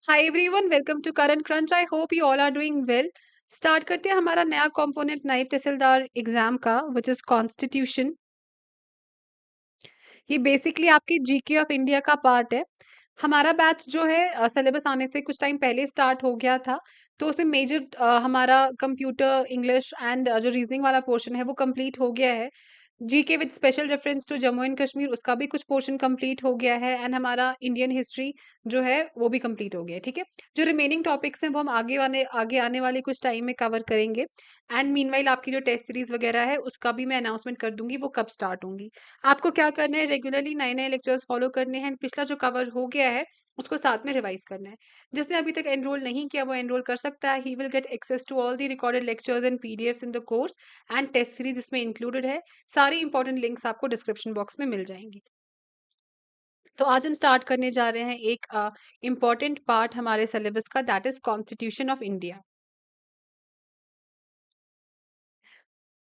Hi everyone, welcome to Current Crunch. I hope you all are doing well. Start करते हैं हमारा नया component नायब तहसीलदार एग्जाम का, विच इज कॉन्स्टिट्यूशन। ये बेसिकली आपकी जीके ऑफ इंडिया का पार्ट है। हमारा बैच जो है सिलेबस आने से कुछ टाइम पहले स्टार्ट हो गया था, तो उसमें मेजर हमारा कंप्यूटर, इंग्लिश एंड जो रीजनिंग वाला पोर्शन है वो कंप्लीट हो गया है। GK with special reference to Jammu and Kashmir, उसका भी कुछ पोर्शन कंप्लीट हो गया है। एंड हमारा इंडियन हिस्ट्री जो है वो भी कंप्लीट हो गया है। ठीक है, जो रिमेनिंग टॉपिक्स हैं वो हम आगे आने वाले कुछ टाइम में कवर करेंगे। एंड मीनवाइल आपकी जो टेस्ट सीरीज वगैरह है उसका भी मैं अनाउंसमेंट कर दूंगी वो कब स्टार्ट होंगी। आपको क्या करना है, रेगुलरली नए नए लेक्चर्स फॉलो करने हैं। पिछला जो कवर हो गया है उसको साथ में रिवाइज करना है। जिसने अभी तक एनरोल नहीं किया वो एनरोल कर सकता है। He will get access to all the recorded lectures and PDFs in the course and test series इसमें इंक्लूडेड है। सारी इंपॉर्टेंट लिंक्स आपको डिस्क्रिप्शन बॉक्स में मिल जाएंगी। तो आज हम स्टार्ट करने जा रहे हैं एक इम्पॉर्टेंट पार्ट हमारे सिलेबस का, that is constitution of India.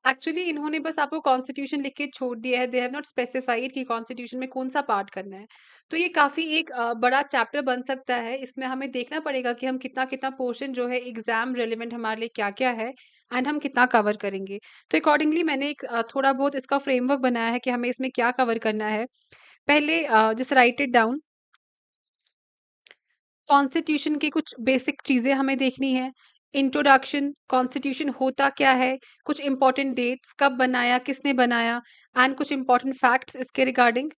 Actually इन्होंने बस आपको कॉन्स्टिट्यूशन लिख के छोड़ दिया है। दे हैव नॉट स्पेसिफाइड कि कॉन्स्टिट्यूशन में कौन सा पार्ट करना है। तो ये काफी एक बड़ा चैप्टर बन सकता है। इसमें हमें देखना पड़ेगा कि हम कितना कितना पोर्शन जो है एग्जाम रेलिवेंट हमारे लिए क्या क्या है एंड हम कितना कवर करेंगे। तो अकॉर्डिंगली मैंने एक थोड़ा बहुत इसका फ्रेमवर्क बनाया है कि हमें इसमें क्या कवर करना है। पहले just right it down. Constitution की कुछ बेसिक चीजें हमें देखनी है। इंट्रोडक्शन, कॉन्स्टिट्यूशन होता क्या है, कुछ इंपॉर्टेंट डेट्स, कब बनाया, किसने बनाया, एंड कुछ इंपॉर्टेंट फैक्ट्स इसके रिगार्डिंग।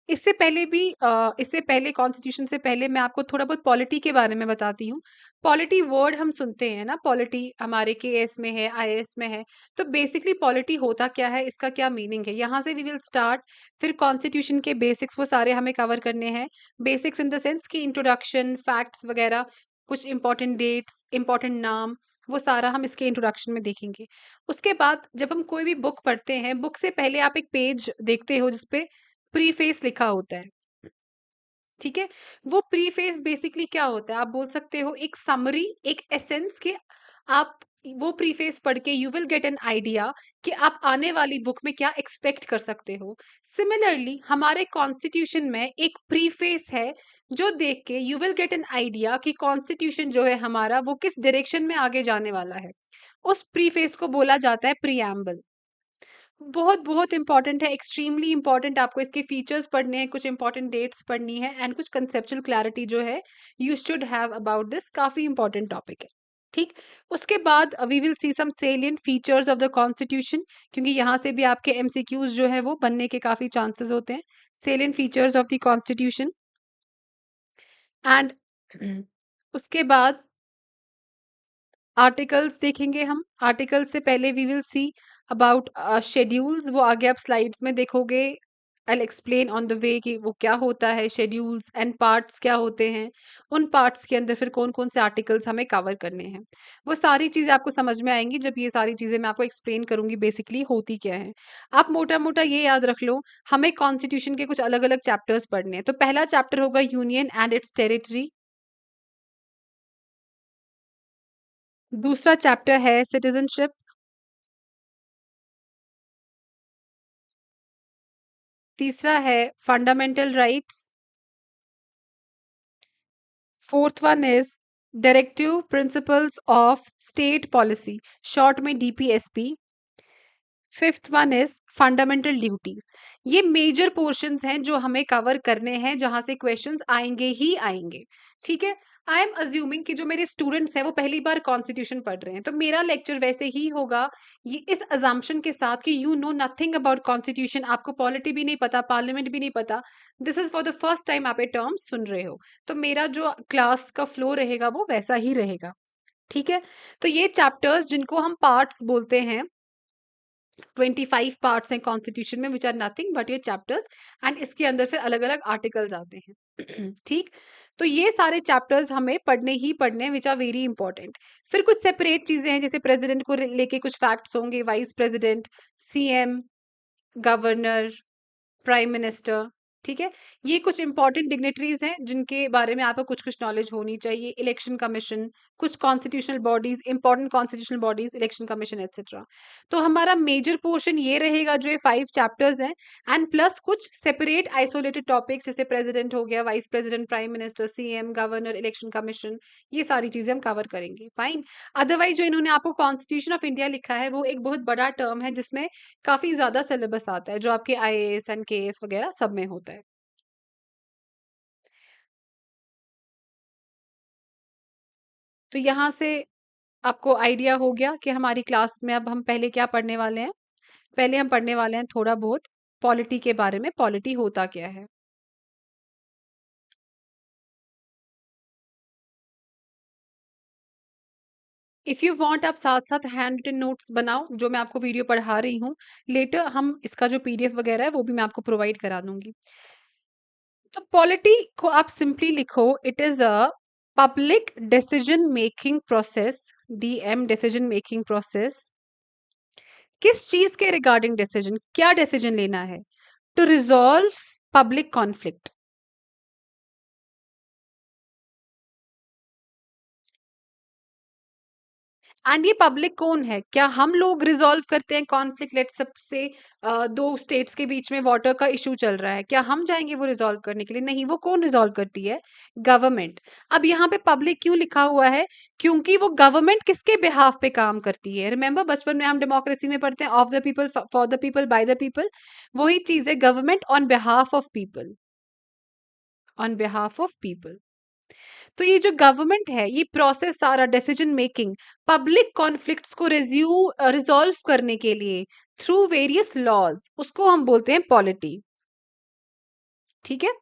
इससे पहले कॉन्स्टिट्यूशन से पहले मैं आपको थोड़ा बहुत पॉलिटी के बारे में बताती हूँ। पॉलिटी वर्ड हम सुनते हैं ना, पॉलिटी हमारे केएस में है, आईएएस में है। तो बेसिकली पॉलिटी होता क्या है, इसका क्या मीनिंग है, यहाँ से वी विल स्टार्ट। फिर कॉन्स्टिट्यूशन के बेसिक्स वो सारे हमें कवर करने हैं। बेसिक्स इन द सेंस कि इंट्रोडक्शन, फैक्ट्स वगैरह, कुछ इंपॉर्टेंट डेट्स, इंपॉर्टेंट नाम, वो सारा हम इसके इंट्रोडक्शन में देखेंगे। उसके बाद जब हम कोई भी बुक पढ़ते हैं, बुक से पहले आप एक पेज देखते हो जिसपे प्रीफेस लिखा होता है। ठीक है, वो प्रीफेस बेसिकली क्या होता है, आप बोल सकते हो एक समरी, एक एसेंस के। आप वो प्रीफेस पढ़ के you will get an idea कि आप आने वाली बुक में क्या एक्सपेक्ट कर सकते हो। सिमिलरली हमारे कॉन्स्टिट्यूशन में एक प्रीफेस है जो देख के you will get an idea कि कॉन्स्टिट्यूशन जो है हमारा वो किस डायरेक्शन में आगे जाने वाला है। उस प्रीफेस को बोला जाता है प्रीएम्बल। बहुत बहुत इंपॉर्टेंट है, एक्सट्रीमली इंपॉर्टेंट। आपको इसके फीचर्स पढ़ने हैं, कुछ इंपॉर्टेंट डेट्स पढ़नी है एंड कुछ कंसेप्चुअल क्लैरिटी जो है you should have about this. काफी इंपॉर्टेंट टॉपिक है। ठीक, उसके बाद we will see some salient features of the constitution, क्योंकि यहाँ से भी आपके एमसीक्यूज जो है वो बनने के काफी चांसेस होते हैं। Salient features of the constitution and उसके बाद आर्टिकल्स देखेंगे हम। आर्टिकल से पहले we will see about schedules, वो आगे आप स्लाइड्स में देखोगे। I explain on the way कि वो क्या होता है शेड्यूल्स, एंड पार्ट्स क्या होते हैं। उन पार्ट्स के अंदर फिर कौन कौन से आर्टिकल्स हमें कवर करने हैं, वो सारी चीज़ें आपको समझ में आएंगी जब ये सारी चीज़ें मैं आपको एक्सप्लेन करूंगी बेसिकली होती क्या है। आप मोटा मोटा ये याद रख लो, हमें कॉन्स्टिट्यूशन के कुछ अलग अलग चैप्टर्स पढ़ने हैं। तो पहला चैप्टर होगा यूनियन एंड इट्स टेरिटरी। दूसरा चैप्टर है सिटीजनशिप। तीसरा है fundamental rights. Fourth one is directive principles of state policy, short में DPSP. Fifth one is fundamental duties. ये मेजर पोर्शंस हैं जो हमें कवर करने हैं, जहां से क्वेश्चंस आएंगे ही आएंगे। ठीक है, आई एम अज्यूमिंग कि जो मेरे स्टूडेंट्स हैं वो पहली बार कॉन्स्टिट्यूशन पढ़ रहे हैं, तो मेरा लेक्चर वैसे ही होगा, ये इस अजम्पशन के साथ कि you know nothing about constitution, आपको पॉलिटी भी नहीं पता, पार्लियामेंट भी नहीं पता। This is for the first time आप ये टर्म सुन रहे हो, तो मेरा जो क्लास का फ्लो रहेगा वो वैसा ही रहेगा। ठीक है, तो ये चैप्टर्स जिनको हम पार्ट्स बोलते हैं, 25 पार्ट्स हैं कॉन्स्टिट्यूशन में, which are nothing but your chapters. And इसके अंदर फिर अलग अलग आर्टिकल्स आते हैं। ठीक, तो ये सारे चैप्टर्स हमें पढ़ने ही पढ़ने हैं, विच आर वेरी इंपॉर्टेंट। फिर कुछ सेपरेट चीजें हैं, जैसे प्रेसिडेंट को लेके कुछ फैक्ट्स होंगे, vice president, CM, governor, prime minister. ठीक है। ये कुछ इंपॉर्टेंट डिग्नेटरीज हैं जिनके बारे में आपको कुछ कुछ नॉलेज होनी चाहिए। इलेक्शन कमीशन, कुछ constitutional bodies, important constitutional bodies, election commission etcetera. तो हमारा मेजर पोर्शन ये रहेगा जो ये 5 चैप्टर्स हैं, एंड प्लस कुछ सेपरेट आइसोलेटेड टॉपिक्स जैसे प्रेसिडेंट हो गया, vice president, prime minister, CM, governor, election commission, ये सारी चीजें हम कवर करेंगे। फाइन। अदरवाइज जो इन्होंने आपको कॉन्स्टिट्यूशन ऑफ इंडिया लिखा है वो एक बहुत बड़ा टर्म है जिसमें काफी ज्यादा सिलेबस आता है, जो आपके आईएएस एंड केएस वगैरह सब में होता है। तो यहाँ से आपको आइडिया हो गया कि हमारी क्लास में अब हम पहले क्या पढ़ने वाले हैं। पहले हम पढ़ने वाले हैं थोड़ा बहुत पॉलिटी के बारे में, पॉलिटी होता क्या है। इफ यू वांट आप साथ साथ हैंड रिटन नोट्स बनाओ, जो मैं आपको वीडियो पढ़ा रही हूँ। लेटर हम इसका जो पीडीएफ वगैरह है वो भी मैं आपको प्रोवाइड करा दूंगी। तो पॉलिटी को आप सिंपली लिखो, it is a public decision making process, DM, decision making process. किस चीज के रिगार्डिंग डिसीजन, क्या डिसीजन लेना है? To resolve public conflict. And ये पब्लिक कौन है? क्या हम लोग रिजॉल्व करते हैं कॉन्फ्लिक्ट? लेट सबसे दो स्टेट्स के बीच में वाटर का इशू चल रहा है, क्या हम जाएंगे वो रिजॉल्व करने के लिए? नहीं, वो कौन रिजॉल्व करती है? गवर्नमेंट। अब यहाँ पे पब्लिक क्यों लिखा हुआ है? क्योंकि वो गवर्नमेंट किसके बिहाफ पे काम करती है? रिमेंबर बचपन में हम डेमोक्रेसी में पढ़ते हैं, of the people, for the people, by the people. वही चीज है, government on behalf of people, on behalf of people. तो ये जो गवर्नमेंट है, ये प्रोसेस सारा डिसीजन मेकिंग पब्लिक कॉन्फ्लिक्ट्स को रिजॉल्व करने के लिए थ्रू वेरियस लॉज, उसको हम बोलते हैं पॉलिटी। ठीक है।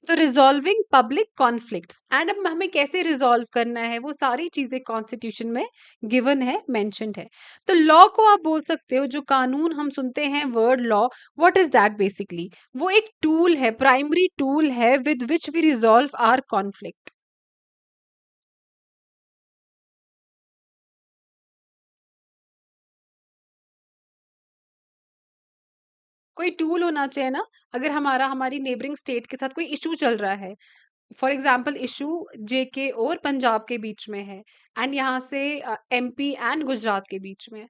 तो रिजॉल्विंग पब्लिक कॉन्फ्लिक्ट्स, एंड अब हमें कैसे रिजॉल्व करना है वो सारी चीजें कॉन्स्टिट्यूशन में गिवन है, मेंशन्ड है। तो लॉ को आप बोल सकते हो, जो कानून हम सुनते हैं word law, what is that basically? वो एक टूल है, प्राइमरी टूल है with which we resolve our conflict. कोई टूल होना चाहिए ना। अगर हमारी नेबरिंग स्टेट के साथ कोई इशू चल रहा है, फॉर एग्जाम्पल इशू जेके और पंजाब के बीच में है, एंड यहाँ से एमपी एंड गुजरात के बीच में है।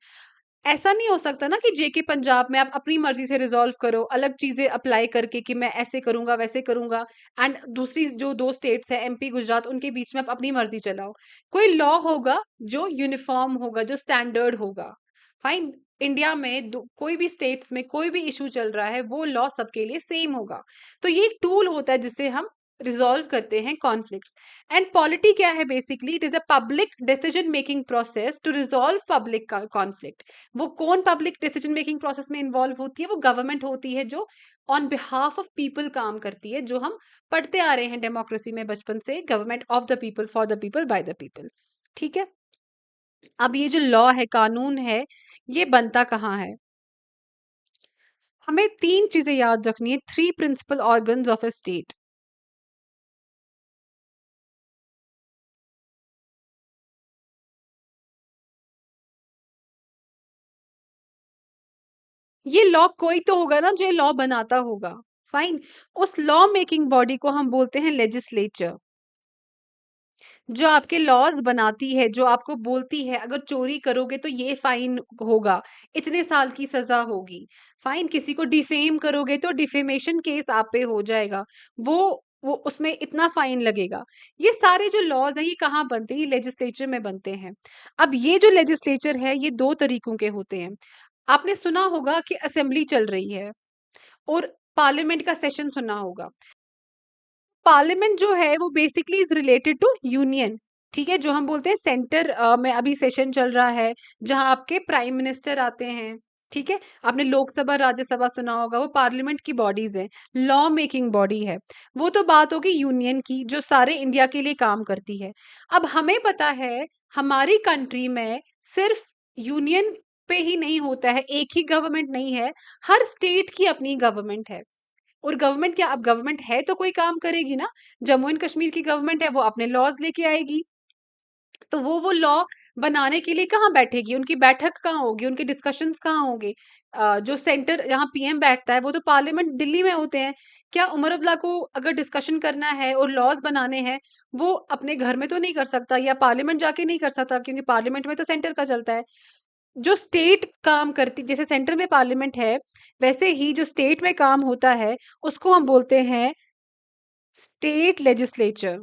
ऐसा नहीं हो सकता ना कि जेके पंजाब में आप अपनी मर्जी से रिजॉल्व करो, अलग चीजें अप्लाई करके कि मैं ऐसे करूंगा वैसे करूंगा, एंड दूसरी जो दो स्टेट्स है एमपी गुजरात, उनके बीच में आप अपनी मर्जी चलाओ। कोई लॉ होगा जो यूनिफॉर्म होगा, जो स्टैंडर्ड होगा। फाइन। इंडिया में कोई भी स्टेट्स में कोई भी इशू चल रहा है, वो लॉ सबके लिए सेम होगा। तो ये एक टूल होता है जिससे हम रिजॉल्व करते हैं कॉन्फ्लिक्ट्स। एंड पॉलिटी क्या है? Basically it is a public decision making process to resolve public conflict. वो कौन पब्लिक डिसीजन मेकिंग प्रोसेस में इन्वॉल्व होती है? वो गवर्नमेंट होती है, जो ऑन बिहाफ ऑफ पीपल काम करती है, जो हम पढ़ते आ रहे हैं डेमोक्रेसी में बचपन से, government of the people, for the people, by the people. ठीक है। अब ये जो लॉ है, कानून है, ये बनता कहाँ है? हमें तीन चीजें याद रखनी है, three principal organs of a state. ये लॉ कोई तो होगा ना जो ये लॉ बनाता होगा। फाइन। उस लॉ मेकिंग बॉडी को हम बोलते हैं लेजिस्लेचर। जो आपके लॉज बनाती है, जो आपको बोलती है अगर चोरी करोगे तो ये फाइन होगा, इतने साल की सजा होगी। फाइन। किसी को डिफेम करोगे तो डिफेमेशन केस आप पे हो जाएगा, वो उसमें इतना फाइन लगेगा। ये सारे जो लॉज हैं ये कहाँ बनते हैं? ये लेजिस्लेचर में बनते हैं। अब ये जो लेजिस्लेचर है ये दो तरीकों के होते हैं। आपने सुना होगा कि असेंबली चल रही है, और पार्लियामेंट का सेशन सुना होगा। पार्लियामेंट जो है वो basically is related to union. ठीक है। जो हम बोलते हैं सेंटर में अभी सेशन चल रहा है, जहां आपके प्राइम मिनिस्टर आते हैं। ठीक है। आपने लोकसभा राज्यसभा सुना होगा, वो पार्लियामेंट की बॉडीज है, लॉ मेकिंग बॉडी है। वो तो बात होगी यूनियन की, जो सारे इंडिया के लिए काम करती है। अब हमें पता है हमारी कंट्री में सिर्फ यूनियन पे ही नहीं होता है, एक ही गवर्नमेंट नहीं है, हर स्टेट की अपनी गवर्नमेंट है। और गवर्नमेंट क्या, अब गवर्नमेंट है तो कोई काम करेगी ना। जम्मू एंड कश्मीर की गवर्नमेंट है, वो अपने लॉज लेके आएगी। तो वो लॉ बनाने के लिए कहाँ बैठेगी, उनकी बैठक कहाँ होगी, उनके डिस्कशंस कहाँ होंगे? जो सेंटर जहाँ पीएम बैठता है वो तो पार्लियामेंट दिल्ली में होते हैं। क्या उमर अब्दुल्ला को अगर डिस्कशन करना है और लॉज बनाने हैं, वो अपने घर में तो नहीं कर सकता या पार्लियामेंट जाके नहीं कर सकता, क्योंकि पार्लियामेंट में तो सेंटर का चलता है। जो स्टेट काम करती, जैसे सेंटर में पार्लियामेंट है, वैसे ही जो स्टेट में काम होता है उसको हम बोलते हैं स्टेट लेजिस्लेचर।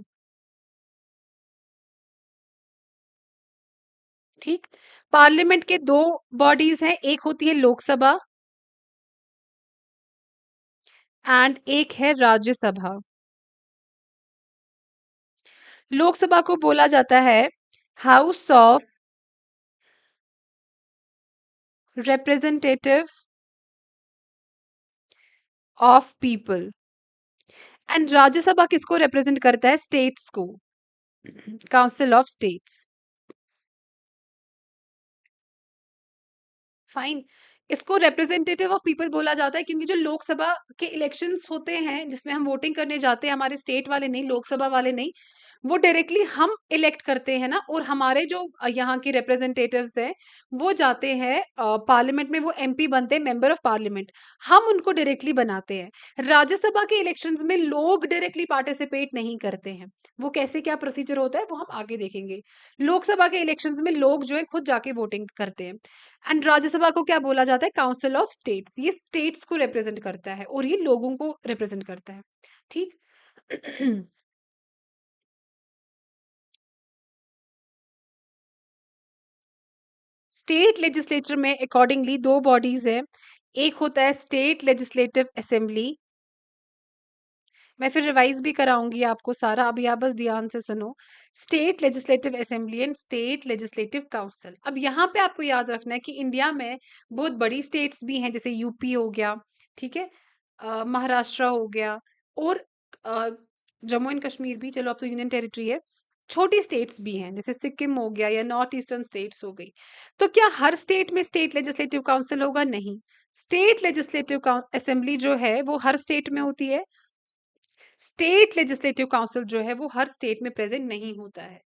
ठीक। पार्लियामेंट के दो बॉडीज हैं, एक होती है लोकसभा एंड एक है राज्यसभा। लोकसभा को बोला जाता है house of representative of people. And Rajya Sabha किसको रिप्रेजेंट करता है? स्टेट्स को, काउंसिल ऑफ स्टेट्स। फाइन। इसको रिप्रेजेंटेटिव ऑफ पीपल बोला जाता है क्योंकि जो लोकसभा के इलेक्शंस होते हैं जिसमें हम वोटिंग करने जाते हैं, हमारे स्टेट वाले नहीं, लोकसभा वाले नहीं, वो डायरेक्टली हम इलेक्ट करते हैं ना, और हमारे जो यहाँ के रिप्रेजेंटेटिव्स हैं वो जाते हैं पार्लियामेंट में, वो एमपी बनते हैं, मेंबर ऑफ पार्लियामेंट। हम उनको डायरेक्टली बनाते हैं। राज्यसभा के इलेक्शंस में लोग डायरेक्टली पार्टिसिपेट नहीं करते हैं। वो कैसे क्या प्रोसीजर होता है वो हम आगे देखेंगे। लोकसभा के इलेक्शंस में लोग जो है खुद जाके वोटिंग करते हैं। एंड राज्यसभा को क्या बोला जाता है? Council of states. ये स्टेट्स को रिप्रेजेंट करता है और ये लोगों को रिप्रेजेंट करता है। ठीक। स्टेट लेजिस्लेचर में अकॉर्डिंगली दो बॉडीज है। एक होता है स्टेट लेजिस्लेटिव असेंबली। मैं फिर रिवाइज भी कराऊंगी आपको सारा, अभी आप बस ध्यान से सुनो। State legislative assembly and state legislative council. अब यहाँ पे आपको याद रखना है कि इंडिया में बहुत बड़ी स्टेट्स भी हैं, जैसे यूपी हो गया, ठीक है, महाराष्ट्र हो गया, और अ, जम्मू एंड कश्मीर भी, चलो अब तो यूनियन टेरिटरी है। छोटी स्टेट्स भी हैं जैसे सिक्किम हो गया या नॉर्थ ईस्टर्न स्टेट्स हो गई। तो क्या हर स्टेट में स्टेट लेजिस्लेटिव काउंसिल होगा? नहीं। स्टेट लेजिस्लेटिव असेंबली जो है वो हर स्टेट में होती है। स्टेट लेजिस्लेटिव काउंसिल जो है वो हर स्टेट में प्रेजेंट नहीं होता है।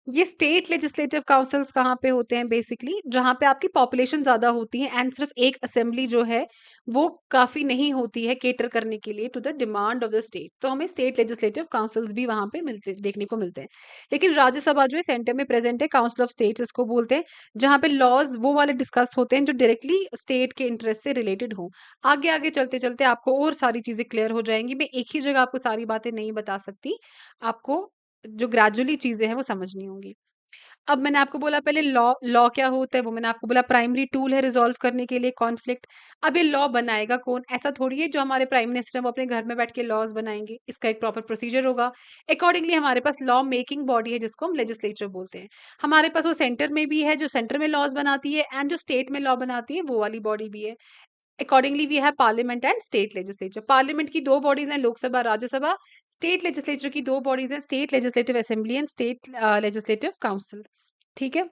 ये स्टेट लेजिस्लेटिव काउंसिल्स कहाँ पे होते हैं? बेसिकली जहाँ पे आपकी पॉपुलेशन ज्यादा होती है एंड सिर्फ एक असेंबली जो है वो काफी नहीं होती है केटर करने के लिए to the demand of the state, तो हमें स्टेट लेजिस्लेटिव काउंसिल्स भी वहां पे मिलते, देखने को मिलते हैं। लेकिन राज्यसभा जो है सेंटर में प्रेजेंट है, काउंसिल ऑफ स्टेट्स इसको बोलते हैं, जहाँ पे लॉज वो वाले डिस्कस होते हैं जो डायरेक्टली स्टेट के इंटरेस्ट से रिलेटेड हो। आगे आगे चलते चलते आपको और सारी चीजें क्लियर हो जाएंगी, मैं एक ही जगह आपको सारी बातें नहीं बता सकती, आपको जो ग्रेजुअली चीजें हैं वो समझनी होंगी। अब मैंने आपको बोला पहले लॉ, लॉ क्या होता है वो मैंने आपको बोला, प्राइमरी टूल है रिजॉल्व करने के लिए कॉन्फ्लिक्ट। अब ये लॉ बनाएगा कौन? ऐसा थोड़ी है जो हमारे प्राइम मिनिस्टर है वो अपने घर में बैठ के लॉज बनाएंगे, इसका एक प्रॉपर प्रोसीजर होगा। अकॉर्डिंगली हमारे पास लॉ मेकिंग बॉडी है जिसको हम लेजिस्लेचर बोलते हैं। हमारे पास वो सेंटर में भी है जो सेंटर में लॉज बनाती है, एंड जो स्टेट में लॉ बनाती है वो वाली बॉडी भी है। Accordingly we have parliament and state legislature. Parliament की दो बॉडीज हैं, लोकसभा राज्यसभा। स्टेट लेजिस्लेचर की दो बॉडीज हैं, state legislative assembly and state legislative council. ठीक है।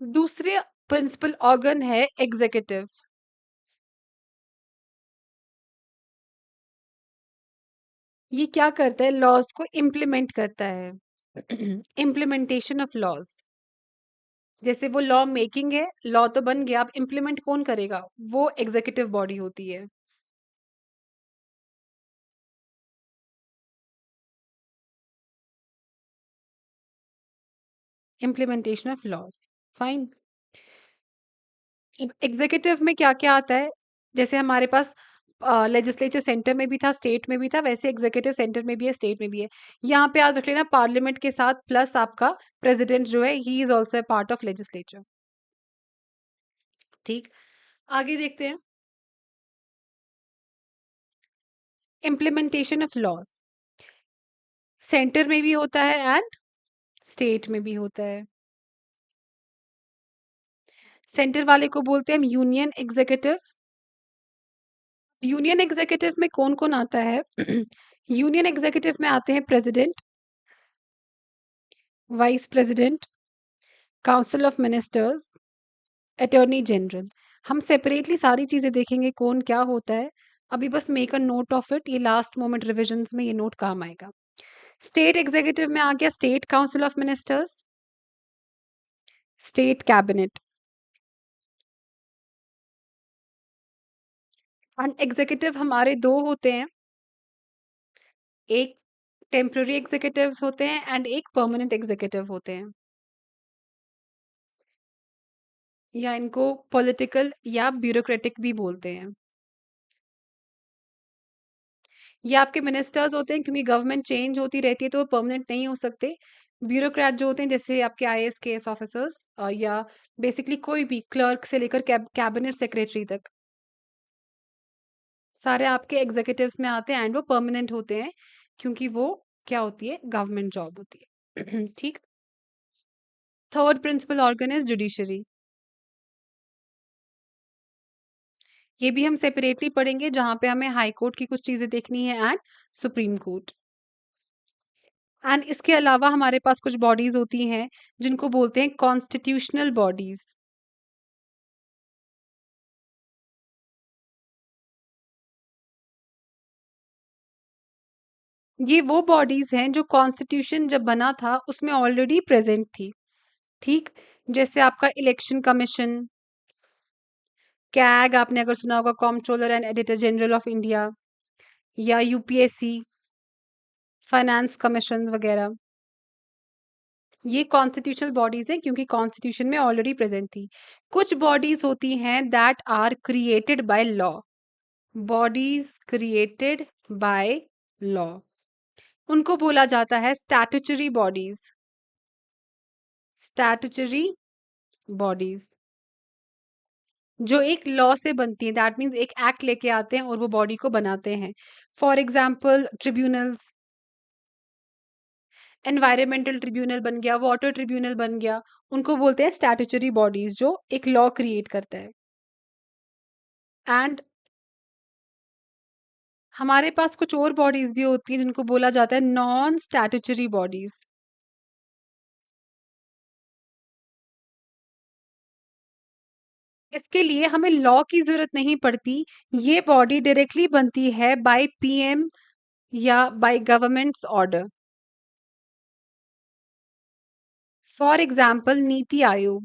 दूसरे प्रिंसिपल ऑर्गन है एग्जीक्यूटिव। ये क्या करता है? लॉज को इम्प्लीमेंट करता है। Implementation of laws. जैसे वो लॉ मेकिंग है, लॉ तो बन गया, अब इम्प्लीमेंट कौन करेगा? वो एग्जीक्यूटिव बॉडी होती है। Implementation of laws. Fine. Executive में क्या क्या आता है? जैसे हमारे पास लेजिस्लेचर सेंटर में भी था, स्टेट में भी था, वैसे एग्जीक्यूटिव सेंटर में भी है, स्टेट में भी है। यहाँ पे याद रख लेना पार्लियामेंट के साथ प्लस आपका प्रेसिडेंट जो है he is also a part of legislature. ठीक। आगे देखते हैं। इम्प्लीमेंटेशन ऑफ लॉज सेंटर में भी होता है एंड स्टेट में भी होता है। सेंटर वाले को बोलते हैं हम यूनियन एग्जीक्यूटिव। यूनियन एग्जीक्यूटिव में कौन कौन आता है? यूनियन एग्जीक्यूटिव में आते हैं president, vice president, council of ministers, attorney general. हम सेपरेटली सारी चीजें देखेंगे कौन क्या होता है, अभी बस make a note of it, ये लास्ट मोमेंट रिविजन्स में ये नोट काम आएगा। स्टेट एग्जीक्यूटिव में आ गया state council of ministers, state cabinet. And executive हमारे दो होते हैं, एक टेम्पररी एग्जीक्यूटिव्स होते हैं एंड एक परमानेंट एग्जीक्यूटिव होते हैं, या इनको पॉलिटिकल या ब्यूरोक्रेटिक भी बोलते हैं। ये आपके मिनिस्टर्स होते हैं, क्योंकि गवर्नमेंट चेंज होती रहती है तो वो परमानेंट नहीं हो सकते। ब्यूरोक्रेट जो होते हैं जैसे आपके आईएएस केएस ऑफिसर्स, या बेसिकली कोई भी क्लर्क से लेकर कैबिनेट सेक्रेटरी तक सारे आपके एग्जीक्यूटिव्स में आते हैं एंड वो परमानेंट होते हैं, क्योंकि वो क्या होती है, गवर्नमेंट जॉब होती है। ठीक। Third principal organ is judiciary. ये भी हम सेपरेटली पढ़ेंगे, जहां पे हमें हाई कोर्ट की कुछ चीजें देखनी है एंड सुप्रीम कोर्ट। एंड इसके अलावा हमारे पास कुछ बॉडीज होती हैं जिनको बोलते हैं कॉन्स्टिट्यूशनल बॉडीज। ये वो बॉडीज हैं जो कॉन्स्टिट्यूशन जब बना था उसमें ऑलरेडी प्रेजेंट थी। ठीक। जैसे आपका इलेक्शन कमीशन, कैग आपने अगर सुना होगा, comptroller and editor general of India, या यूपीएससी, फाइनेंस कमीशन वगैरह, ये कॉन्स्टिट्यूशनल बॉडीज हैं क्योंकि कॉन्स्टिट्यूशन में ऑलरेडी प्रेजेंट थी। कुछ बॉडीज होती हैं that are created by law, bodies created by law, उनको बोला जाता है स्टैट्यूटरी बॉडीज। स्टैट्यूटरी बॉडीज जो एक लॉ से बनती है, दैट मीन्स एक एक्ट लेके आते हैं और वो बॉडी को बनाते हैं। For example tribunals, environmental tribunal बन गया, वाटर ट्रिब्यूनल बन गया, उनको बोलते हैं स्टैट्यूटरी बॉडीज जो एक लॉ क्रिएट करता है। एंड हमारे पास कुछ और बॉडीज भी होती हैं जिनको बोला जाता है नॉन स्टैट्यूटरी बॉडीज। इसके लिए हमें लॉ की जरूरत नहीं पड़ती, ये बॉडी डायरेक्टली बनती है बाय पीएम या bye governments order. For example NITI Aayog,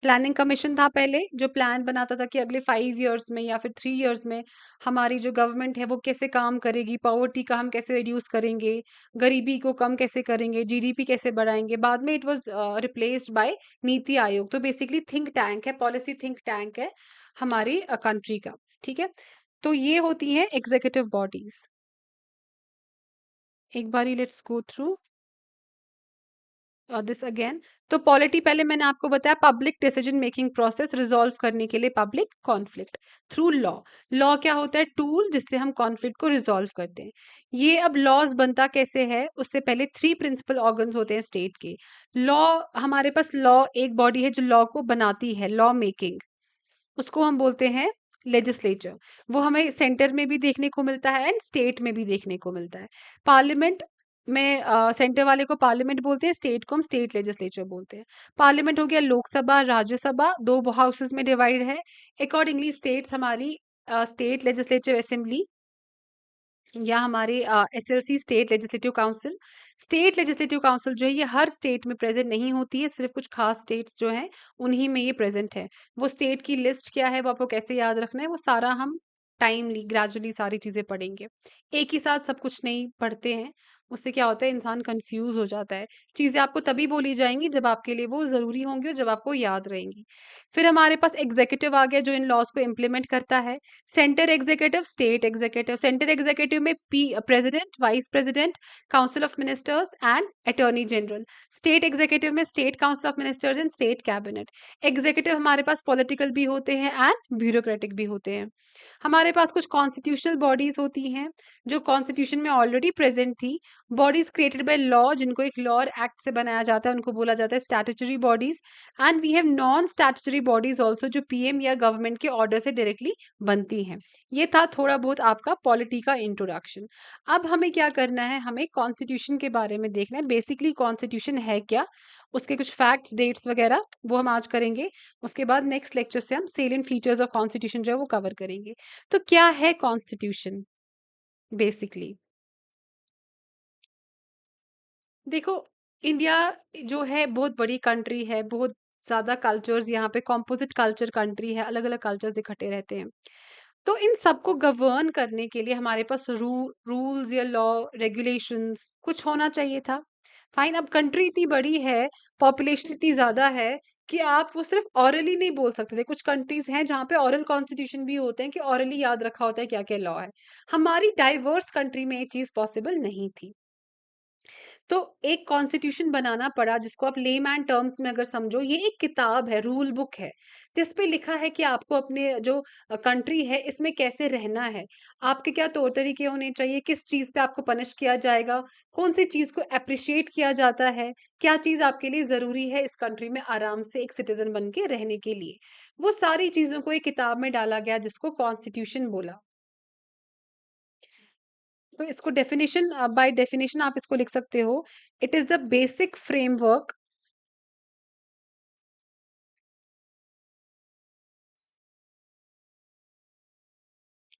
planning commission था पहले, जो प्लान बनाता था कि अगले 5 इयर्स में या फिर 3 इयर्स में हमारी जो गवर्नमेंट है वो कैसे काम करेगी, पॉवर्टी का हम कैसे रिड्यूस करेंगे, गरीबी को कम कैसे करेंगे, जीडीपी कैसे बढ़ाएंगे। बाद में it was replaced by NITI Aayog. तो बेसिकली थिंक टैंक है, पॉलिसी थिंक टैंक है हमारी कंट्री का। ठीक है। तो ये होती हैं एग्जीक्यूटिव बॉडीज। एक बारी let's go through this again. तो पॉलिटी पहले मैंने आपको बताया public decision making process resolve करने के लिए public conflict through law. Law क्या होता है, टूल जिससे हम कॉन्फ्लिक्ट को रिजॉल्व करते हैं। ये अब लॉज बनता कैसे है, उससे पहले थ्री प्रिंसिपल ऑर्गन्स होते हैं स्टेट के। लॉ, हमारे पास लॉ एक बॉडी है जो लॉ को बनाती है, लॉ मेकिंग, उसको हम बोलते हैं लेजिस्लेचर। वो हमें सेंटर में भी देखने को मिलता है एंड स्टेट में भी देखने को मिलता है। पार्लियामेंट में सेंटर वाले को पार्लियामेंट बोलते हैं, स्टेट को हम स्टेट लेजिस्लेचर बोलते हैं। पार्लियामेंट हो गया लोकसभा राज्यसभा, दो हाउसेस में डिवाइड है। अकॉर्डिंगली स्टेट्स हमारी स्टेट लेजिस्लेटिव असेंबली, या हमारे SLC state legislative council. State legislative council जो है ये हर स्टेट में प्रेजेंट नहीं होती है, सिर्फ कुछ खास स्टेट्स जो हैं उन्हीं में ये प्रेजेंट है। वो स्टेट की लिस्ट क्या है, वो आपको कैसे याद रखना है, वो सारा हम टाइमली ग्रेजुअली सारी चीजें पढ़ेंगे। एक ही साथ सब कुछ नहीं पढ़ते हैं, उससे क्या होता है इंसान कंफ्यूज हो जाता है। चीजें आपको तभी बोली जाएंगी जब आपके लिए वो जरूरी होंगी और जब आपको याद रहेंगी। फिर हमारे पास एग्जीक्यूटिव आ गया जो इन लॉज को इम्प्लीमेंट करता है। Centre executive, state executive. Centre executive में president, vice president, council of ministers and attorney general. State executive में state council of ministers and state cabinet. Executive हमारे पास पॉलिटिकल भी होते हैं एंड ब्यूरोक्रेटिक भी होते हैं। हमारे पास कुछ कॉन्स्टिट्यूशनल बॉडीज होती हैं जो कॉन्स्टिट्यूशन में ऑलरेडी प्रेजेंट थी, बॉडीज क्रिएटेड बाय लॉ, जिनको एक लॉ और एक्ट से बनाया जाता है, उनको बोला जाता है statutory bodies. And we have non statutory bodies also, जो पीएम या गवर्नमेंट के ऑर्डर से डायरेक्टली बनती हैं। ये था थोड़ा बहुत आपका पॉलिटी का इंट्रोडक्शन। अब हमें क्या करना है, हमें कॉन्स्टिट्यूशन के बारे में देखना है। बेसिकली कॉन्स्टिट्यूशन है क्या, उसके कुछ फैक्ट्स, डेट्स वगैरह वो हम आज करेंगे। उसके बाद नेक्स्ट लेक्चर से हम सेलिएंट फीचर्स ऑफ कॉन्स्टिट्यूशन जो है वो कवर करेंगे। तो क्या है कॉन्स्टिट्यूशन बेसिकली? देखो, इंडिया जो है बहुत बड़ी कंट्री है, बहुत ज़्यादा कल्चर्स, यहाँ पे कॉम्पोजिट कल्चर कंट्री है, अलग अलग कल्चर्स इकट्ठे रहते हैं। तो इन सबको गवर्न करने के लिए हमारे पास रूल्स या लॉ रेगुलेशंस कुछ होना चाहिए था। फाइन, अब कंट्री इतनी बड़ी है, पॉपुलेशन इतनी ज़्यादा है कि आप वो सिर्फ ऑरली नहीं बोल सकते थे। कुछ कंट्रीज हैं जहाँ पे ऑरल कॉन्स्टिट्यूशन भी होते हैं कि ऑरली याद रखा होता है क्या क्या लॉ है। हमारी डाइवर्स कंट्री में ये चीज़ पॉसिबल नहीं थी। तो एक कॉन्स्टिट्यूशन बनाना पड़ा, जिसको आप लेमैन टर्म्स में अगर समझो, ये एक किताब है, रूल बुक है, जिस पे लिखा है कि आपको अपने जो कंट्री है इसमें कैसे रहना है, आपके क्या तौर तरीके होने चाहिए, किस चीज़ पे आपको पनिश किया जाएगा, कौन सी चीज़ को अप्रिशिएट किया जाता है, क्या चीज़ आपके लिए ज़रूरी है इस कंट्री में आराम से एक सिटीजन बन के रहने के लिए। वो सारी चीज़ों को एक किताब में डाला गया, जिसको कॉन्स्टिट्यूशन बोला। तो इसको डेफिनेशन, बाय डेफिनेशन आप इसको लिख सकते हो, it is the basic framework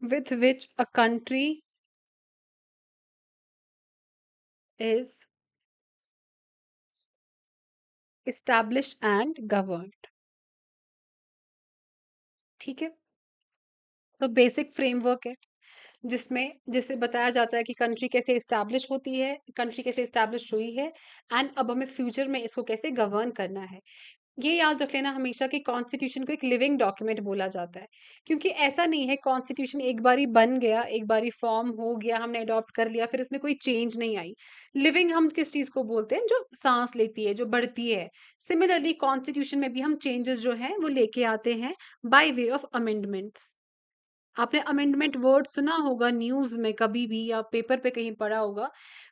with which a country is established and governed। ठीक है, तो बेसिक फ्रेमवर्क है जिसमें जिसे बताया जाता है कि कंट्री कैसे इस्टेब्लिश होती है, कंट्री कैसे इस्टेब्लिश हुई है, एंड अब हमें फ्यूचर में इसको कैसे गवर्न करना है। ये याद रख लेना हमेशा कि कॉन्स्टिट्यूशन को एक लिविंग डॉक्यूमेंट बोला जाता है, क्योंकि ऐसा नहीं है कॉन्स्टिट्यूशन एक बारी बन गया, एक बारी फॉर्म हो गया, हमने अडॉप्ट कर लिया, फिर इसमें कोई चेंज नहीं आई। लिविंग हम किस चीज को बोलते हैं, जो सांस लेती है, जो बढ़ती है। सिमिलरली कॉन्स्टिट्यूशन में भी हम चेंजेस जो हैं वो लेके आते हैं बाय वे ऑफ अमेंडमेंट्स। आपने अमेंडमेंट वर्ड सुना होगा न्यूज में कभी भी, या पेपर पे कहीं पढ़ा होगा।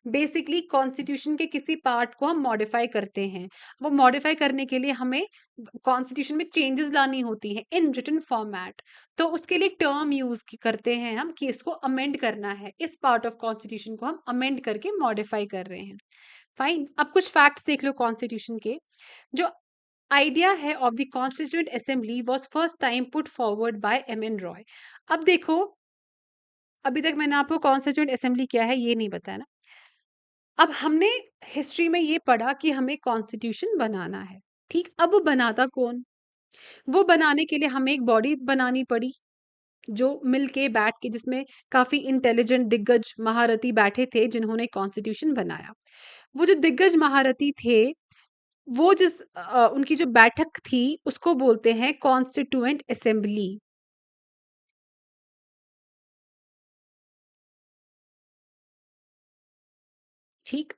बेसिकली कॉन्स्टिट्यूशन के किसी पार्ट को हम मॉडिफाई करते हैं। वो मॉडिफाई करने के लिए हमें कॉन्स्टिट्यूशन में चेंजेस लानी होती है इन रिटन फॉर्मेट। तो उसके लिए टर्म यूज करते हैं हम कि इसको अमेंड करना है, इस पार्ट ऑफ कॉन्स्टिट्यूशन को हम अमेंड करके मॉडिफाई कर रहे हैं। फाइन, अब कुछ फैक्ट्स देख लो कॉन्स्टिट्यूशन के। जो आइडिया है of the constituent assembly was first time put forward by M N Roy. अब देखो, अभी तक मैंने आपको कॉन्स्टिट्यूएंट असेंबली क्या है ये नहीं बताया ना। अब हमने हिस्ट्री में ये पढ़ा कि हमें कॉन्स्टिट्यूशन बनाना है, ठीक। अब वो बनाता कौन? वो बनाने के लिए हमें एक बॉडी बनानी पड़ी, जो मिलके बैठ के, जिसमें काफी इंटेलिजेंट दिग्गज महारथी बैठे थे, जिन्होंने कॉन्स्टिट्यूशन बनाया। वो जो दिग्गज महारथी थे, वो उनकी जो बैठक थी उसको बोलते हैं कॉन्स्टिट्यूएंट असेंबली। ठीक।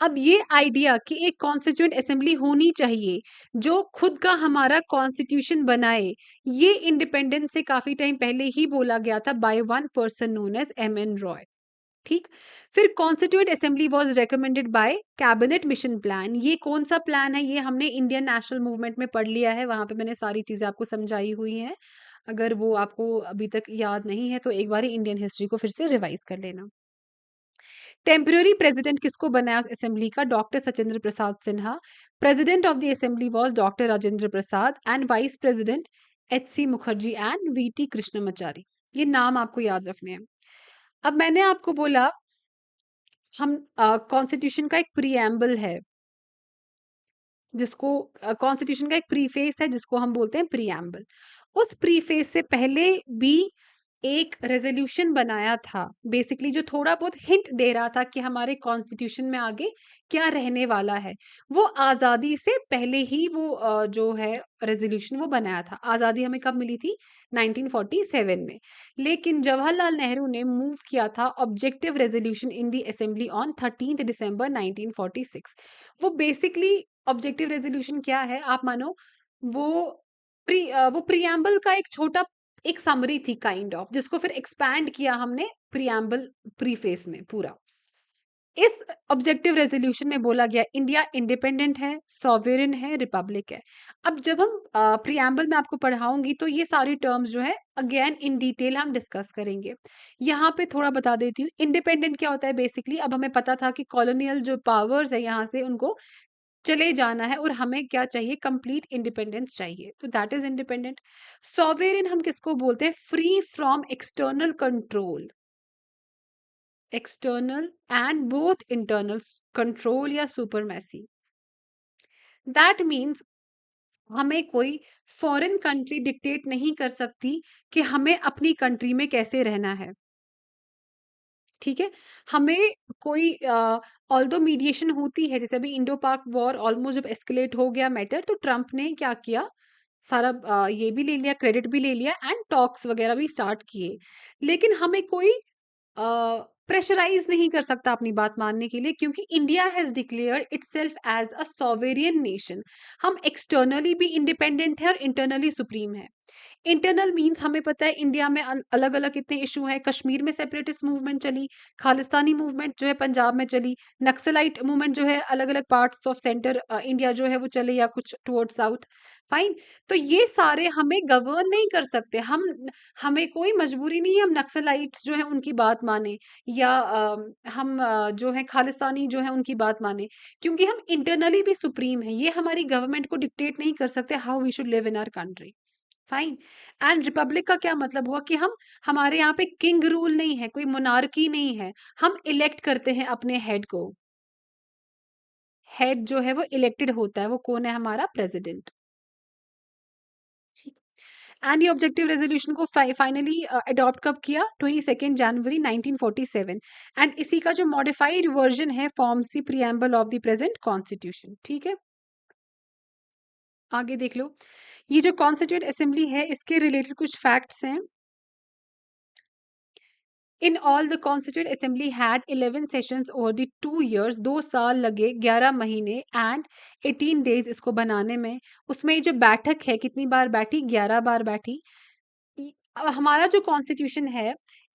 अब ये आइडिया कि एक कॉन्स्टिट्यूएंट असेंबली होनी चाहिए जो खुद का हमारा कॉन्स्टिट्यूशन बनाए, ये इंडिपेंडेंस से काफी टाइम पहले ही बोला गया था by one person known as M N Roy. ठीक। फिर constituent assembly was recommended by cabinet mission plan. ये कौन सा प्लान है, ये हमने इंडियन नेशनल मूवमेंट में पढ़ लिया है, वहां पे मैंने सारी चीजें आपको समझाई हुई हैं। अगर वो आपको अभी तक याद नहीं है तो एक बार इंडियन हिस्ट्री को फिर से रिवाइज कर लेना। टेम्पररी प्रेसिडेंट किसको बनाया असेंबली का? Doctor Sachindra Prasad Sinha. President of the assembly was doctor Rajendra Prasad, and vice president H C Mukherjee and V T Krishnamachari. ये नाम आपको याद रखने हैं। अब मैंने आपको बोला, हम कॉन्स्टिट्यूशन का एक प्रीएम्बल है, जिसको कॉन्स्टिट्यूशन का एक प्रीफेस है, जिसको हम बोलते हैं प्रीएम्बल। उस प्रीफेस से पहले भी एक रेजोल्यूशन बनाया था, बेसिकली जो थोड़ा बहुत हिंट दे रहा था कि हमारे कॉन्स्टिट्यूशन में आगे क्या रहने वाला है। वो आज़ादी से पहले ही वो जो है रेजोल्यूशन वो बनाया था। आज़ादी हमें कब मिली थी? 1947 में। लेकिन जवाहरलाल नेहरू ने मूव किया था objective resolution in the assembly on 13 दिसंबर 1946। वो बेसिकली ऑब्जेक्टिव रेजोल्यूशन क्या है, आप मानो वो वो प्रियम्बल का एक छोटा एक समरी थी काइंड ऑफ, जिसको फिर एक्सपैंड किया हमने प्रियम्बल प्रीफेस में पूरा। इस ऑब्जेक्टिव रेजोल्यूशन में बोला गया इंडिया इंडिपेंडेंट है, सॉवेरेन है, रिपब्लिक है। अब जब हम प्रियम्बल में आपको पढ़ाऊंगी तो ये सारी टर्म्स जो है अगेन इन डिटेल हम डिस्कस करेंगे। यहाँ पे थोड़ा बता देती हूँ इंडिपेंडेंट क्या होता है बेसिकली। अब हमें पता था कि कॉलोनियल जो पावर्स है यहाँ से उनको चले जाना है और हमें क्या चाहिए, कंप्लीट इंडिपेंडेंस चाहिए, तो दैट इज इंडिपेंडेंट। सॉवेरेन हम किसको बोलते हैं, free from external control, external and both internal control या सुपरमेसी। दैट मीन्स हमें कोई फॉरेन कंट्री डिक्टेट नहीं कर सकती कि हमें अपनी कंट्री में कैसे रहना है। ठीक है, हमें कोई ऑल्दो मीडिएशन होती है, जैसे अभी इंडो पाक वॉर ऑलमोस्ट जब एस्केलेट हो गया मैटर, तो ट्रम्प ने क्या किया, सारा ये भी ले लिया, क्रेडिट भी ले लिया एंड टॉक्स वगैरह भी स्टार्ट किए। लेकिन हमें कोई प्रेशराइज नहीं कर सकता अपनी बात मानने के लिए, क्योंकि India has declared itself as a sovereign nation. हम एक्सटर्नली भी इंडिपेंडेंट है और इंटरनली सुप्रीम है। इंटरनल मींस हमें पता है इंडिया में अलग अलग कितने इशू हैं। कश्मीर में सेपरेटिस्ट मूवमेंट चली, खालिस्तानी मूवमेंट जो है पंजाब में चली, नक्सलाइट मूवमेंट जो है अलग अलग पार्ट्स ऑफ सेंटर इंडिया जो है वो चले, या कुछ टुवर्ड साउथ। फाइन, तो ये सारे हमें गवर्न नहीं कर सकते। हमें कोई मजबूरी नहीं है हम नक्सलाइट्स जो है उनकी बात माने, या हम जो है खालिस्तानी जो है उनकी बात माने, क्योंकि हम इंटरनली भी सुप्रीम है। ये हमारी गवर्नमेंट को डिक्टेट नहीं कर सकते how we should live in our country. Fine. And republic का क्या मतलब हुआ कि हम, हमारे यहाँ पे किंग रूल नहीं है, कोई मोनार्की नहीं है, हम इलेक्ट करते हैं अपने हेड को। हेड जो है वो इलेक्टेड होता है, वो कौन है, हमारा प्रेसिडेंट। ठीक। एंड ये ऑब्जेक्टिव रेजोल्यूशन को फाइनली अडॉप्ट कब किया, 22 जनवरी 1947। एंड इसी का जो मॉडिफाइड वर्जन है forms the preamble of the present constitution. ठीक है, आगे देख लो। ये जो कॉन्स्टिट्यूएंट असेंबली है इसके रिलेटेड कुछ फैक्ट्स हैं। In all, the Constituent Assembly had 11 sessions over the 2 years, 2 साल लगे, 11 महीने एंड 18 days इसको बनाने में। उसमें ये जो बैठक है कितनी बार बैठी, 11 बार बैठी। हमारा जो कॉन्स्टिट्यूशन है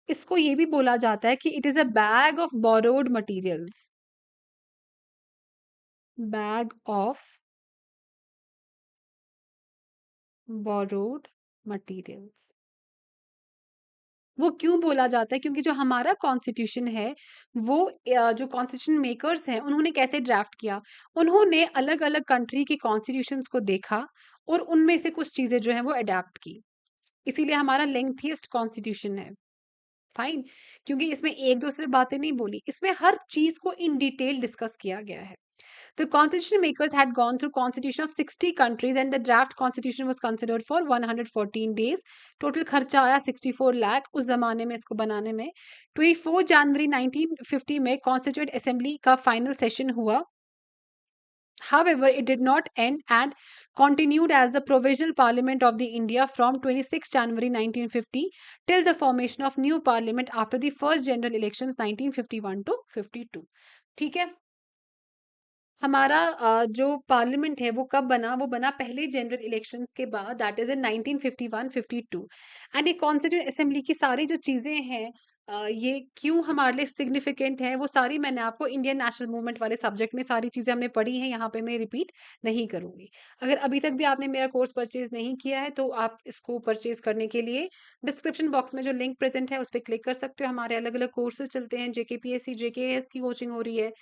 इसको ये भी बोला जाता है कि it is a bag of borrowed materials, bag of borrowed materials. वो क्यों बोला जाता है, क्योंकि जो हमारा कॉन्स्टिट्यूशन है वो जो कॉन्स्टिट्यूशन मेकर्स हैं उन्होंने कैसे ड्राफ्ट किया, उन्होंने अलग अलग कंट्री के कॉन्स्टिट्यूशंस को देखा और उनमें से कुछ चीजें जो है वो अडेप्ट की। इसीलिए हमारा लेंथीएस्ट कॉन्स्टिट्यूशन है। फाइन, क्योंकि इसमें एक दो सिर्फ बातें नहीं बोली, इसमें हर चीज को इन डिटेल डिस्कस किया गया है। The constitution makers had gone through constitution of 60 countries and the draft constitution was considered for 114 days. Total खर्चा आया 64 लाख उस जमाने में इसको बनाने में। 24 जनवरी 1950 में कॉन्स्टिट्यूएंट असेंबली का फाइनल सेशन हुआ। However, it did not end and continued as the Provisional Parliament of the India from 26 January 1950 till the formation of new parliament after the first general elections 1951 to 52। ठीक है, हमारा जो parliament है वो कब बना, वो बना पहले जनरल इलेक्शंस के बाद, दैट इज इन 1951-52। एंड ये कॉन्स्टिट्यूएंट असेंबली की सारी जो चीज़ें हैं ये क्यों हमारे लिए सिग्निफिकेंट है, वो सारी मैंने आपको इंडियन नेशनल मूवमेंट वाले सब्जेक्ट में सारी चीज़ें हमने पढ़ी हैं, यहाँ पे मैं रिपीट नहीं करूँगी। अगर अभी तक भी आपने मेरा कोर्स परचेज नहीं किया है तो आप इसको परचेज करने के लिए डिस्क्रिप्शन बॉक्स में जो लिंक प्रेजेंट है उस पर क्लिक कर सकते हो। हमारे अलग अलग कोर्सेज चलते हैं, JKPSC JKS की कोचिंग हो रही है,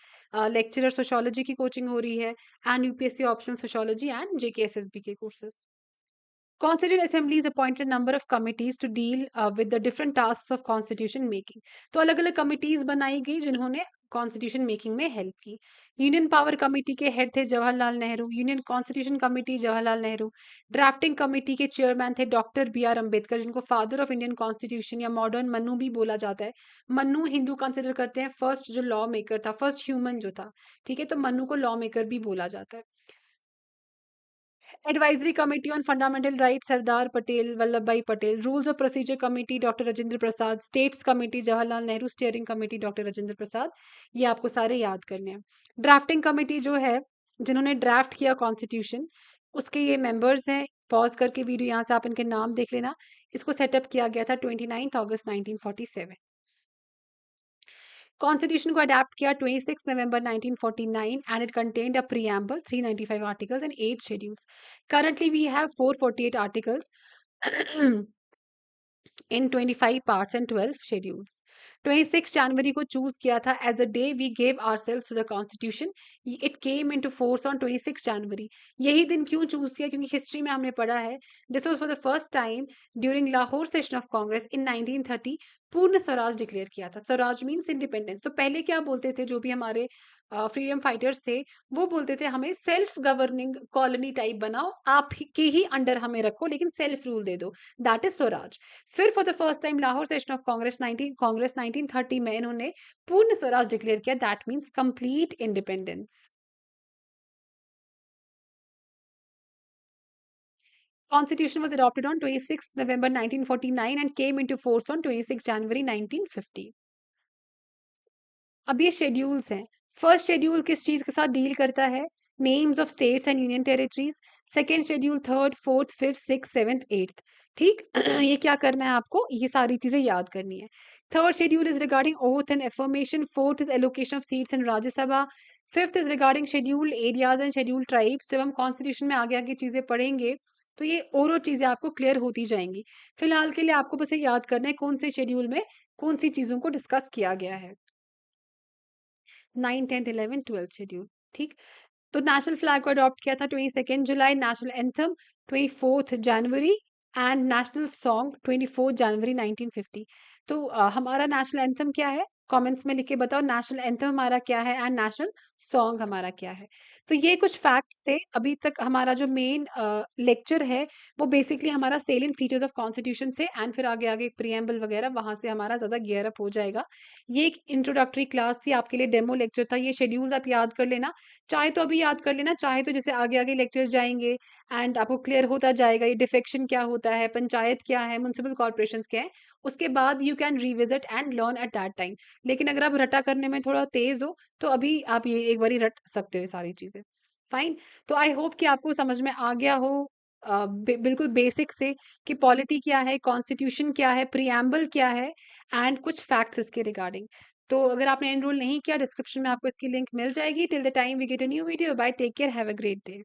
लेक्चरर सोशोलॉजी की कोचिंग हो रही है, and UPSC option sociology and JKSSB के courses. Constituent Assemblies appointed number of committees to deal with the different tasks of constitution making। तो अलग अलग कमिटीज बनाई गई जिन्होंने कॉन्स्टिट्यूशन मेकिंग में हेल्प की। यूनियन पावर कमेटी के हेड थे Jawaharlal Nehru, union constitution committee Jawaharlal Nehru. Drafting committee के चेयरमैन थे डॉक्टर BR अम्बेडकर, जिनको फादर ऑफ इंडियन कॉन्स्टिट्यूशन या मॉडर्न मन्नू भी बोला जाता है। मन्नू हिंदू कंसिडर करते हैं फर्स्ट जो लॉ मेकर था, फर्स्ट ह्यूमन जो था। ठीक है, तो मन्नू को लॉ मेकर भी बोला जाता है। Advisory committee on fundamental right Sardar Patel Vallabhbhai Patel. Rules of procedure committee doctor Rajendra Prasad. States committee Jawaharlal Nehru. Steering committee doctor Rajendra Prasad. ये आपको सारे याद करने हैं। ड्राफ्टिंग कमेटी जो है जिन्होंने ड्राफ्ट किया कॉन्स्टिट्यूशन, उसके ये मेंबर्स हैं। पॉज करके वीडियो यहाँ से आप इनके नाम देख लेना। इसको सेटअप किया गया था 29 अगस्त 1947। कॉन्स्टिट्यूशन को अडैप्ट किया 26 November 1949 and it contained a preamble 395 articles and 8 schedules. Currently we have 448 articles in 25 parts and 12 schedules. 26 जनवरी को चूज किया था as the day we gave ourselves to the constitution. It came into force on 26 January. यही दिन क्यों choose किया? क्योंकि history में हमने पढ़ा है this was for the first time during Lahore session of Congress in 1930 Purna Swaraj declare किया था. Swaraj means independence. तो पहले क्या बोलते थे जो भी हमारे फ्रीडम फाइटर्स थे, वो बोलते थे हमें सेल्फ गवर्निंग कॉलोनी टाइप बनाओ, आप के ही अंडर हमें रखो लेकिन सेल्फ रूल दे दो, दैट इज स्वराज. फिर for the first time Lahore session of Congress 1930 में इन्होंने पूर्ण स्वराज डिक्लेयर किया, that means complete independence. Constitution was adopted on 26 November 1949 and came into force on 26 January 1950. अब ये शेड्यूल्स हैं. फर्स्ट शेड्यूल किस चीज के साथ डील करता है? Names of states and union territories. Second schedule third fourth fifth six seventh eighth. ठीक. ये क्या करना है आपको? ये सारी चीजें याद करनी है. Third schedule is regarding oath and affirmation. Fourth is allocation of seats in Rajya Sabha. Fifth is regarding scheduled areas and scheduled tribes. जब हम कॉन्स्टिट्यूशन में आगे आगे चीजें पढ़ेंगे तो ये और चीजें आपको क्लियर होती जाएंगी. फिलहाल के लिए आपको बस ये याद करना है कौन से शेड्यूल में कौन सी चीजों को डिस्कस किया गया है. 9, 10th, 11th, 12th शेड्यूल. ठीक. तो नेशनल फ्लैग को अडॉप्ट किया था 22 जुलाई. नेशनल एंथम 24 जनवरी एंड नेशनल सॉन्ग 24 जनवरी 1950. तो हमारा नेशनल एंथम क्या है? कमेंट्स में लिख के बताओ नेशनल एंथम हमारा क्या है एंड नेशनल सॉन्ग हमारा क्या है. तो ये कुछ फैक्ट्स थे. अभी तक हमारा जो मेन लेक्चर है वो बेसिकली हमारा सेलियंट फीचर्स ऑफ कॉन्स्टिट्यूशन से एंड फिर आगे आगे प्रियम्बल वगैरह वहां से हमारा ज़्यादा गियर अप हो जाएगा. ये एक इंट्रोडक्टरी क्लास थी, आपके लिए डेमो लेक्चर था. ये शेड्यूल्स आप याद कर लेना, चाहे तो अभी याद कर लेना, चाहे तो जैसे आगे आगे लेक्चर्स जाएंगे एंड आपको क्लियर होता जाएगा ये डिफेक्शन क्या होता है, पंचायत क्या है, म्युनिसिपल कॉर्पोरेशंस क्या है. उसके बाद you can revisit and learn at that time. लेकिन अगर आप रटा करने में थोड़ा तेज हो तो अभी आप ये एक बार रट सकते हो ये सारी चीजें. फाइन. तो आई होप कि आपको समझ में आ गया हो बिल्कुल बेसिक से कि पॉलिटी क्या है, कॉन्स्टिट्यूशन क्या है, प्रीएम्बल क्या है एंड कुछ फैक्ट्स इसके रिगार्डिंग. तो अगर आपने एनरोल नहीं किया, डिस्क्रिप्शन में आपको इसकी लिंक मिल जाएगी. Till the time we get a new video, bye, take care, have a great day.